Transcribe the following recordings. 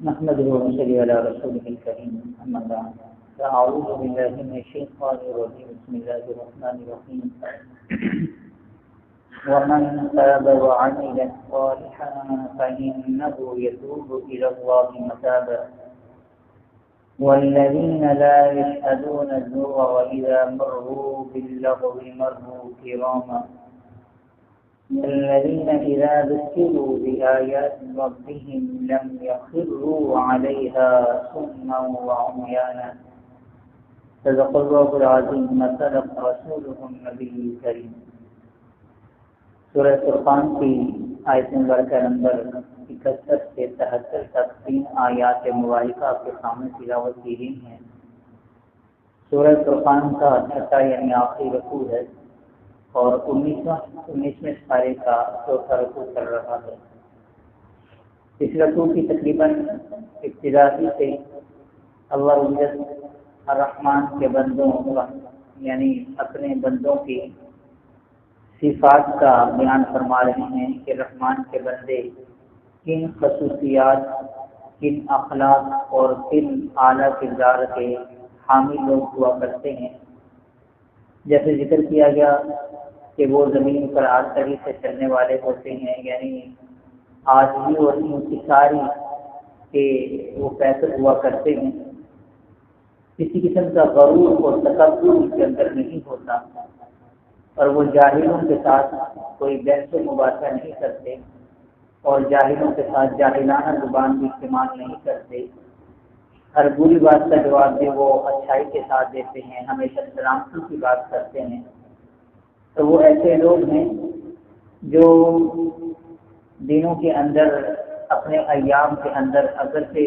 نحمده ونصلي على رسوله الكريم أما بعد فأعوذ بالله من الشيطان الرجيم بسم الله الرحمن الرحيم ومن تاب وعمل صالحا فإنه يتوب إلى الله متابا والذين لا يشهدون الزور وإذا مروا باللغو مروا كراما الذين إذا ذكروا بآيات ربهم لم يخروا عليها صما وعميانا صدق الله العظيم وصدق رسوله النبي الكريم۔ سورہ فرقان کی آیت مبارکہ نمبر 71 سے 73 تک 3 آیات مبارکہ آپ کے سامنے تلاوت کی گئی ہیں۔ سورہ فرقان کا چھٹا یعنی آخری رکوع ہے اور 19ویں سپارے کا چوتھا رکوع چل رہا ہے۔ اس رکوع کی تقریباً ابتدا سے اللہ الرحمن کے بندوں یعنی اپنے بندوں کی صفات کا بیان فرما رہے ہیں کہ رحمان کے بندے کن خصوصیات، کن اخلاق اور کن اعلیٰ کردار کے حامل لوگ ہوا کرتے ہیں۔ جیسے ذکر کیا گیا کہ وہ زمین پر آسانی سے چلنے والے ہوتے ہیں، یعنی آجزی اور انکساری کے وہ پیسے ہوا کرتے ہیں۔ کسی قسم کا غرور اور تکبر ان کے اندر نہیں ہوتا، اور وہ جاہلوں کے ساتھ کوئی بحث و مباحثہ نہیں کرتے اور جاہلوں کے ساتھ جاہلانہ زبان بھی استعمال نہیں کرتے۔ ہر بری بات کا جواب بھی وہ اچھائی کے ساتھ دیتے ہیں، ہمیشہ سلامتی کی بات کرتے ہیں۔ تو وہ ایسے لوگ ہیں جو دینوں کے اندر اپنے ایام کے اندر اگرچہ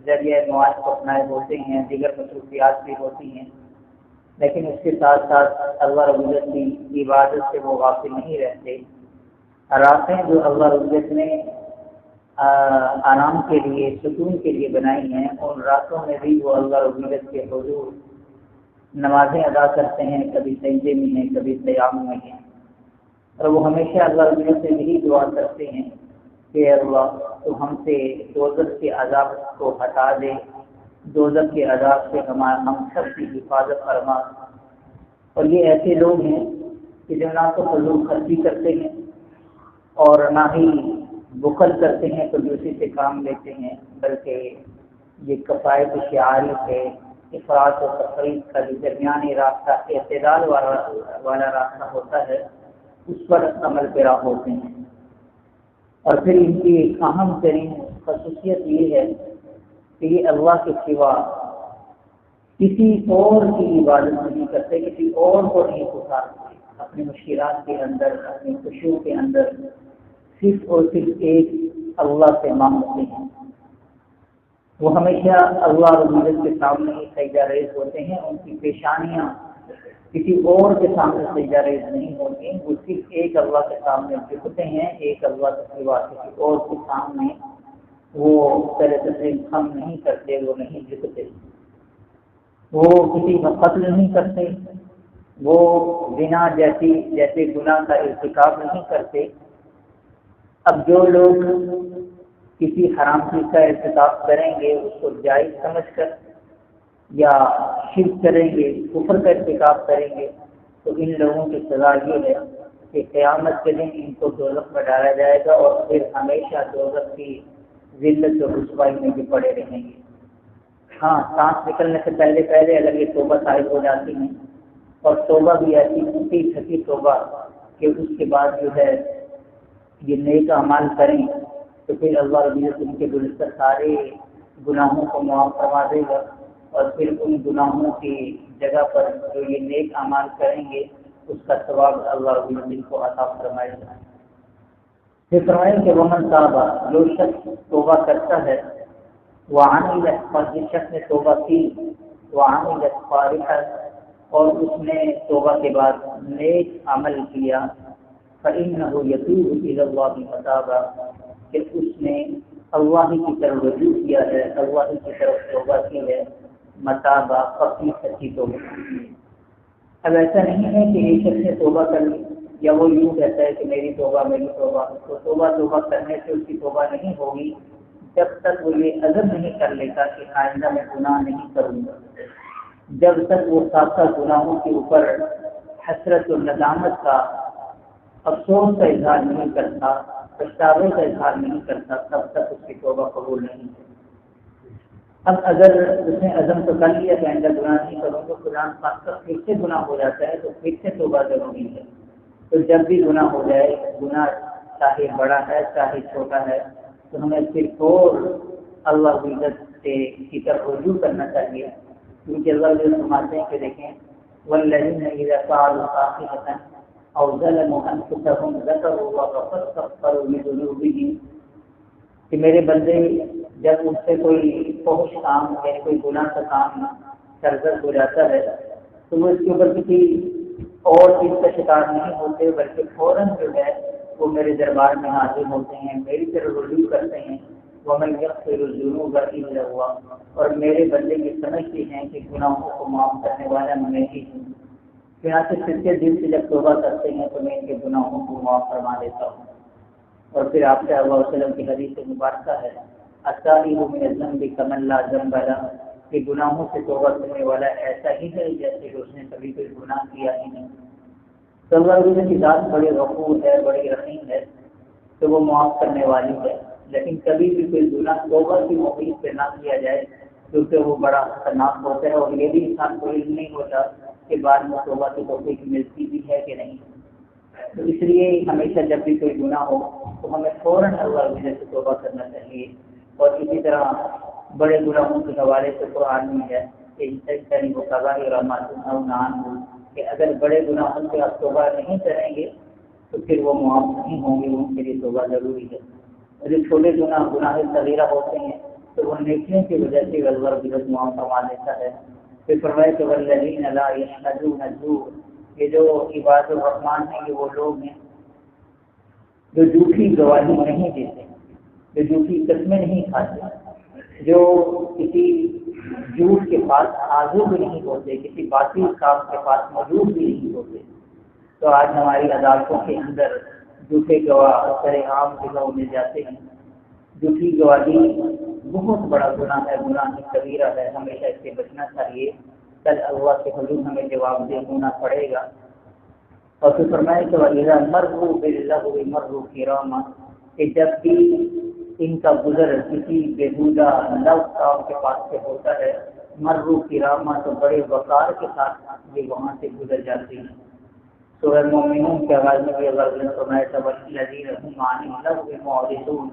ذریعہ معاش کو اپنائے ہوتے ہیں، دیگر مصروفیات بھی ہوتی ہیں، لیکن اس کے ساتھ ساتھ اللہ رب العزت کی عبادت سے وہ غافل نہیں رہتے۔ راتیں جو اللہ رب العزت نے آرام کے لیے، سکون کے لیے بنائی ہیں، ان راتوں میں بھی وہ اللہ رب العزت کے حضور نمازیں ادا کرتے ہیں، کبھی سجدے میں ہیں، کبھی قیام میں ہیں، اور وہ ہمیشہ اللہ رب العزت سے یہی دعا کرتے ہیں کہ اللہ تو ہم سے دوزخ کے عذاب کو ہٹا دے، دوزخ کے عذاب سے ہم سب کی حفاظت فرما۔ اور یہ ایسے لوگ ہیں کہ جو نہ تو فضول خرچی کرتے ہیں اور نہ ہی بخل کرتے ہیں کنجوسی سے کام لیتے ہیں، بلکہ یہ کفایت شعاری ہے، افراط و تفریط کا جو درمیانی راستہ، اعتدال والا راستہ ہوتا ہے، اس پر عمل پیرا ہوتے ہیں۔ اور پھر ان کی ایک اہم ترین خصوصیت یہ ہے کہ یہ اللہ کے سوا کسی اور کی عبادت نہیں کرتے، کسی اور کو نہیں پکارتے، اپنی مشکلات کے اندر، اپنی خوشیوں کے اندر صرف اور صرف ایک اللہ سے مانگتے ہیں۔ وہ ہمیشہ اللہ رب العزت کے سامنے ہی سجدہ ریز ہوتے ہیں، ان کی پیشانیاں کسی اور کے سامنے سجدہ ریز نہیں ہوتی، وہ صرف ایک اللہ کے سامنے جھکتے ہیں، ایک اللہ کے سوا کسی اور کے سامنے وہ طرح سے ہم نہیں کرتے، وہ نہیں جھکتے، وہ کسی کا قتل نہیں کرتے، وہ زنا جیسے گناہ کا ارتکاب نہیں کرتے۔ اب جو لوگ کسی حرام چیز کا ارتکاب کریں گے اس کو جائز سمجھ کر، یا شرک کریں گے، کفر کا ارتکاب کریں گے، تو ان لوگوں کی سزا یہ ہے کہ قیامت کے دن ان کو دوزخ میں ڈالا جائے گا اور پھر ہمیشہ دوزخ کی ذلت و رسوائی میں بھی پڑے رہیں گے۔ ہاں، سانس نکلنے سے پہلے اگر یہ توبہ صاحب ہو جاتی ہیں، اور توبہ بھی ایسی ٹوٹی پھٹی توبہ کہ اس کے بعد جو ہے یہ نیک اعمال کریں، تو پھر اللہ رب العزت ان کے گزشتہ سارے گناہوں کو معاف فرما دے گا، اور پھر ان گناہوں کی جگہ پر جو یہ نیک اعمال کریں گے اس کا ثواب اللہ رب العزت کو عطا فرمائے گا۔ پھر فرمائیں کہ ومن تاب، جو شخص توبہ کرتا ہے، وعمل، اور جس شخص نے توبہ کی، وعمل صالحا، اور اس نے توبہ کے بعد نیک عمل کیا، فإنه يتوب إلى الله متابا، کہ اس نے اللہ کی طرف رجوع کیا ہے، اللہ کی طرف توبہ کی ہے، متابا پکی سچی توبہ۔ اب ایسا نہیں ہے کہ ایک شخص نے توبہ کر لی یا وہ یوں کہتا ہے کہ میری توبہ، تو توبہ کرنے سے اس کی توبہ نہیں ہوگی، جب تک وہ یہ عزم نہیں کر لیتا کہ آئندہ میں گناہ نہیں کروں گا، جب تک وہ سابقہ گناہوں کے اوپر حسرت و ندامت کا، افسوس کا اظہار نہیں کرتا، پچھتاوے کا اظہار نہیں کرتا، تب تک اس کی توبہ قبول نہیں ہے۔ اب اگر اس نے عزم تو کر لیا کہ آئندہ گناہ نہیں کروں گا، قرآن پاک کا پھر سے گناہ ہو جاتا ہے تو پھر سے توبہ ضروری ہے۔ تو جب بھی گناہ ہو جائے، گناہ چاہے بڑا ہے چاہے چھوٹا ہے، تو ہمیں پھر فور اللہ کی عزت سے کی طرف رجوع کرنا چاہیے، کیونکہ اللہ جو فرماتے ہیں کہ دیکھیں والذین اذا فعلوا فاحشۃ او ظلموا انفسهم ذکروا اللہ فاستغفروا لذنوبهم، کہ میرے بندے جب ان سے کوئی فحش کام یعنی کوئی گناہ کا کام سرزد ہو جاتا ہے تو وہ اس کے اوپر کسی اور چیز کا شکار نہیں ہوتے، بلکہ فوراً جو ہے وہ میرے دربار میں حاضر ہوتے ہیں، میری طرف رجوع کرتے ہیں۔ وَمَن يَغْفِرُ الذُّنُوبَ إِلَّا اللَّهُ، اور میرے بندے یہ سمجھتے ہیں کہ گناہوں کو معاف کرنے والا میں ہی ہوں، چنانچہ سچے دل سے جب توبہ کرتے ہیں تو میں ان کے گناہوں کو معاف فرما دیتا ہوں۔ اور پھر آپ صلی اللہ علیہ وسلم کی حدیث مبارکہ ہے التائب من الذنب کمن لا ذنب له، کہ گناہوں سے توبہ کرنے والا ایسا ہی ہے جیسے کہ اس نے کبھی کوئی گناہ کیا ہی نہیں۔ تو اللہ علیہ کی ذات بڑے غفور ہے، بڑی رحیم ہے، تو وہ معاف کرنے والی ہے، لیکن کبھی بھی کوئی گناہ توبہ کی موقع پہ نہ کیا جائے کیونکہ وہ بڑا خطرناک ہوتا ہے، اور یہ بھی انسان کو علم نہیں ہوتا کہ بعد میں توبہ کی توفیق ملتی بھی ہے کہ نہیں۔ تو اس لیے ہمیشہ جب بھی کوئی گناہ ہو تو ہمیں فوراً اللہ علیہ سے توبہ کرنا چاہیے۔ اور اسی طرح بڑے گناہوں کے حوالے سے قرآن میں ہے کہ وہ کبائر ما تنہون عنہ، کہ اگر بڑے گناہوں سے آپ توبہ نہیں کریں گے تو پھر وہ معاف نہیں ہوں گے، ان کے لیے توبہ ضروری ہے۔ اور جو چھوٹے گناہ صغیرہ ہوتے ہیں تو وہ نیکیوں کی وجہ سے اللہ عزت معاف فرما دیتا ہے۔ پھر فرمائے کہ والذین لا یشهدون الزور، یہ جو عباد الرحمن ہیں یہ وہ لوگ ہیں جو جھوٹی گواہی نہیں دیتے، جو جھوٹی قسمیں نہیں کھاتے، جو کسی جھوٹ کے پاس حاضر بھی نہیں ہوتے، کسی باطل کام کے پاس موجود بھی نہیں ہوتے۔ تو آج ہماری عدالتوں کے اندر جھوٹے گواہ سر عام جگہوں میں جاتے ہیں۔ جھوٹی گواہی بہت بڑا گناہ ہے، گناہ کبیرہ ہے، ہمیشہ اس سے بچنا چاہیے، کل اللہ کے حضور ہمیں جواب دہ ہونا پڑے گا۔ اور پھر فرمائے کہ وَإِذَا مَرُّوا بِاللَّغْوِ مَرُّوا كِرَامًا، کہ جب بھی ان کا گزر کسی بےہودہ لغو کام کے پاس سے ہوتا ہے، مروا کرامہ، تو بڑے وقار کے ساتھ یہ وہاں سے گزر جاتے ہیں۔ سورہ مومنون کے آغاز میں بھی اللہ نے فرمایا وَالَّذِينَ هُمْ عَنِ اللَّغْوِ مُعْرِضُونَ،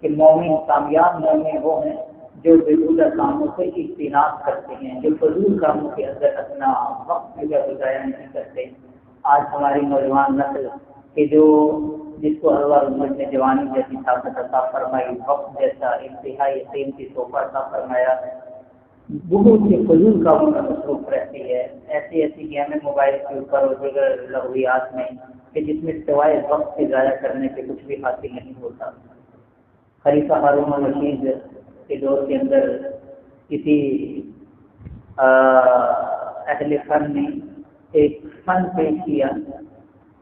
کہ مومن، کامیاب مومن وہ ہیں جو بےہودہ کاموں سے اجتناب کرتے ہیں، جو فضول کاموں کے اندر اپنا وقت جو ضائع نہیں کرتے۔ آج ہماری نوجوان نسل کہ جس کو اللہ عمر نے جوانی جیسی طاقت عطا فرمائی، وقت جیسا انتہائی قیمتی تحفہ عطا فرمایا، بہت سے فضول کاموں میں مصروف رہتی ہے، ایسی گیمیں موبائل کے اوپر اور دیگر لغویات میں کہ جس میں سوائے وقت سے ضائع کرنے کے کچھ بھی حاصل نہیں ہوتا۔ خلیفہ ہارون الرشید کے دور کے اندر کسی اہل فن نے ایک فن پیش کیا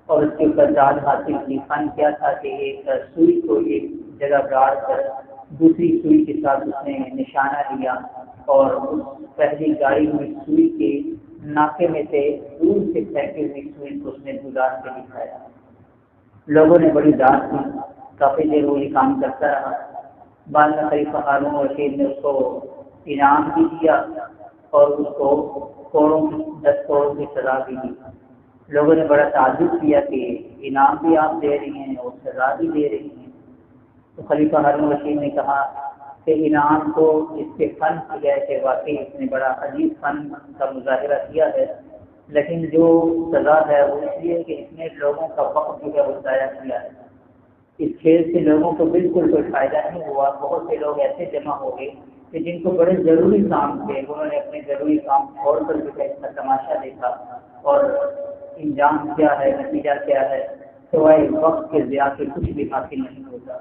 اور اس کے اوپر داد حاصل کی۔ فن کیا تھا کہ ایک سوئی کو ایک جگہ گاڑ کر دوسری سوئی کے ساتھ اس نے نشانہ لیا اور اس پہلی گاڑی ہوئی سوئی کے ناکے میں سے دور سے پھینکی ہوئی سوئی کو اس نے گزار کے دکھایا۔ لوگوں نے بڑی داد کی، کافی دیر وہ یہ کام کرتا رہا۔ بعد میں خلیفہ ہارون الرشید نے اس کو انعام بھی دیا اور اس کو 10 کروڑ کی سزا بھی دی۔ لوگوں نے بڑا تعجب کیا کہ انعام بھی آپ دے رہی ہیں اور سزا بھی دے رہی ہیں۔ تو خلیفہ ہارون الرشید نے کہا کہ انعام تو اس کے فن کی ہے کہ واقعی اس نے بڑا عجیب فن کا مظاہرہ کیا ہے، لیکن جو سزا ہے وہ اس لیے کہ اس نے لوگوں کا وقت جو ہے وہ ضائع کیا ہے۔ اس کھیل سے لوگوں کو بالکل کوئی فائدہ نہیں ہوا۔ بہت سے لوگ ایسے جمع ہو گئے کہ جن کو بڑے ضروری کام تھے، انہوں نے اپنے ضروری کام چھوڑ کر جو ہے اس کا تماشا دیکھا، اور انجام کیا ہے، نتیجہ کیا ہے، سوائے وقت کے ضیاع کے کچھ بھی حاصل نہیں ہوتا۔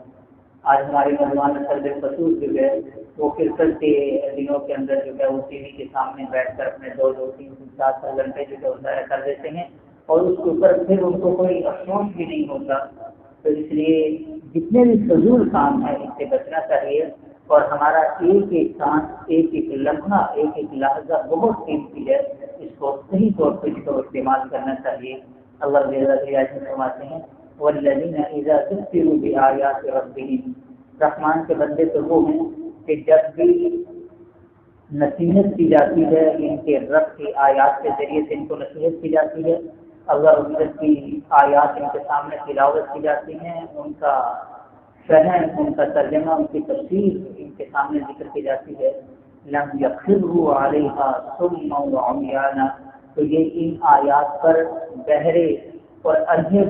آج ہمارے نوجوان نسل بالخصوص جو ہے وہ کرکٹ کے دنوں کے اندر جو ہے وہ ٹی وی کے سامنے بیٹھ کر اپنے 2 3 7 گھنٹے جو ہے ضائع کر دیتے ہیں، اور اس کے اوپر پھر ان کو کوئی افسوس بھی نہیں ہوتا۔ تو اس لیے جتنے بھی فضول کام ہیں اس سے بچنا چاہیے اور ہمارا ایک ایک سانس، ایک ایک لمحہ، ایک ایک لحظہ بہت قیمتی ہے، اس کو صحیح طور پر اس کو استعمال کرنا چاہیے۔ اللہ رضی اللہ عنہ فرماتے ہیں والذین اذا ذکروا بآیات ربہم، رحمان کے بندے تو وہ ہیں کہ جب بھی نصیحت کی جاتی ہے ان کے رب کی آیات کے ذریعے سے، ان کو نصیحت کی جاتی ہے، اللہ رب کی آیات ان کے سامنے تلاوت کی جاتی ہیں، ان کا فہم، ان کا ترجمہ، ان کی تفسیر ان کے سامنے ذکر کی جاتی ہے، لم یخروا علیہا صما وعمیانا، تو یہ ان آیات پر بہرے اور اندھے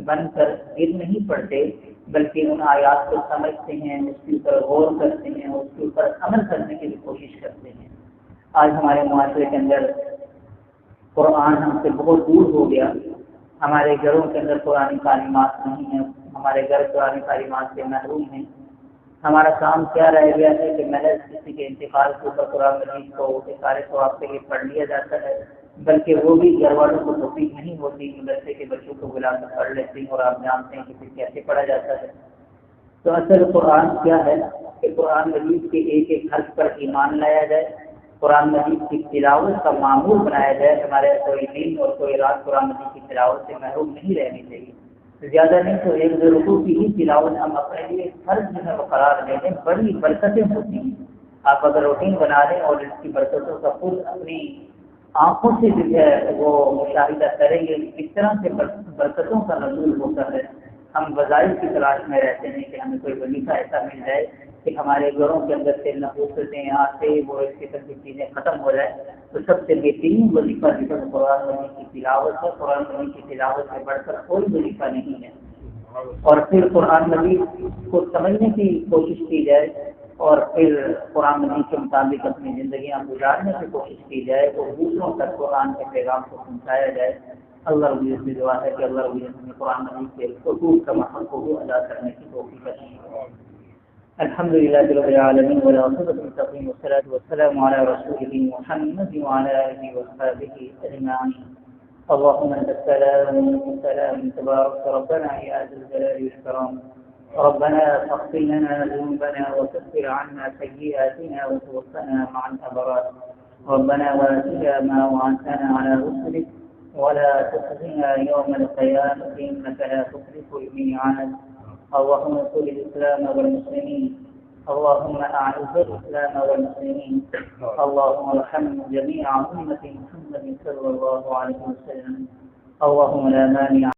بن کر گر نہیں پڑتے، بلکہ ان آیات کو سمجھتے ہیں، اس کے اوپر غور کرتے ہیں، اس کے اوپر عمل کرنے کی بھی کوشش کرتے ہیں۔ آج ہمارے معاشرے کے اندر قرآن ہم سے بہت دور ہو گیا، ہمارے گھروں کے اندر قرآن تعلیمات نہیں ہیں، ہمارے گھر قرآن تعلیمات سے محروم ہیں۔ ہمارا کام کیا رہ گیا ہے کہ محض کسی کے انتقال کے اوپر قرآن مجید کو سارے ثواب کے لیے پڑھ لیا جاتا ہے، بلکہ وہ بھی گھر والوں کو توفیق نہیں ہوتی کہ بچے کے بچوں کو بلا کر پڑھ لیتے ہیں، اور آپ جانتے ہیں کہ پھر کیسے پڑھا جاتا ہے۔ تو اصل قرآن کیا ہے کہ قرآن مجید کے ایک ایک حرف پر ایمان لایا جائے، قرآن مجید کی تلاوت کا معمول بنایا جائے، ہمارے کوئی دن اور کوئی رات قرآن مجید کی تلاوت سے محروم نہیں رہنی چاہیے۔ زیادہ نہیں تو ایک دو رکوع کی ہی تلاوت ہم اپنے لیے فرض جو ہے وہ قرار دے دیں، بڑی برکتیں ہوتی ہیں۔ آپ اگر روٹین بنا لیں اور اس کی برکتوں کا خود اپنی آنکھوں سے جو ہے وہ مشاہدہ کریں گے کس طرح سے برکتوں کا نزول ہوتا ہے۔ ہم وظائف کی تلاش میں رہتے ہیں کہ ہمیں کوئی وظیفہ ایسا مل جائے کہ ہمارے گھروں کے اندر سے نفوستیں آتے وہ اس قسم کی چیزیں ختم ہو جائے، تو سب سے بہترین وظیفہ جو ہے قرآن مجید کی تلاوت ہے۔ قرآن مجید کی تلاوت سے بڑھ کر کوئی وظیفہ نہیں ہے، اور پھر قرآن مجید کو سمجھنے کی کوشش کی جائے، اور پھر قرآن مجید کے مطابق اپنی زندگیاں گزارنے کی کوشش کی جائے، اور دوسروں تک قرآن کے پیغام کو پہنچایا جائے۔ اللہ رب العزت سے دعا ہے کہ اللہ رب العزت نے قرآن مجید کے حقوق کا حق کو ادا کرنے کی توفیق عطا فرمائے۔ الحمد للہ رب العالمین والعاقبۃ للمتقین والصلاۃ والسلام علی رسولہ محمد وعلی آلہ وصحبہ اجمعین۔ اللهم انت السلام ومنك السلام، تبارك ربنا يا ذا الجلال والاكرام، ربنا فاغفر لنا ذنوبنا وكفر عنا سيئاتنا وتوفنا مع الابرار، ربنا واتنا ما وعدتنا على رسلك ولا تخزنا يوم القيامة إنك لا تخلف الميعاد، اللهم انصر الإسلام والمسلمين، اللهم أعز الإسلام والمسلمين، اللهم ارحم جميع أمة محمد صلى الله عليه وسلم، اللهم لا مانع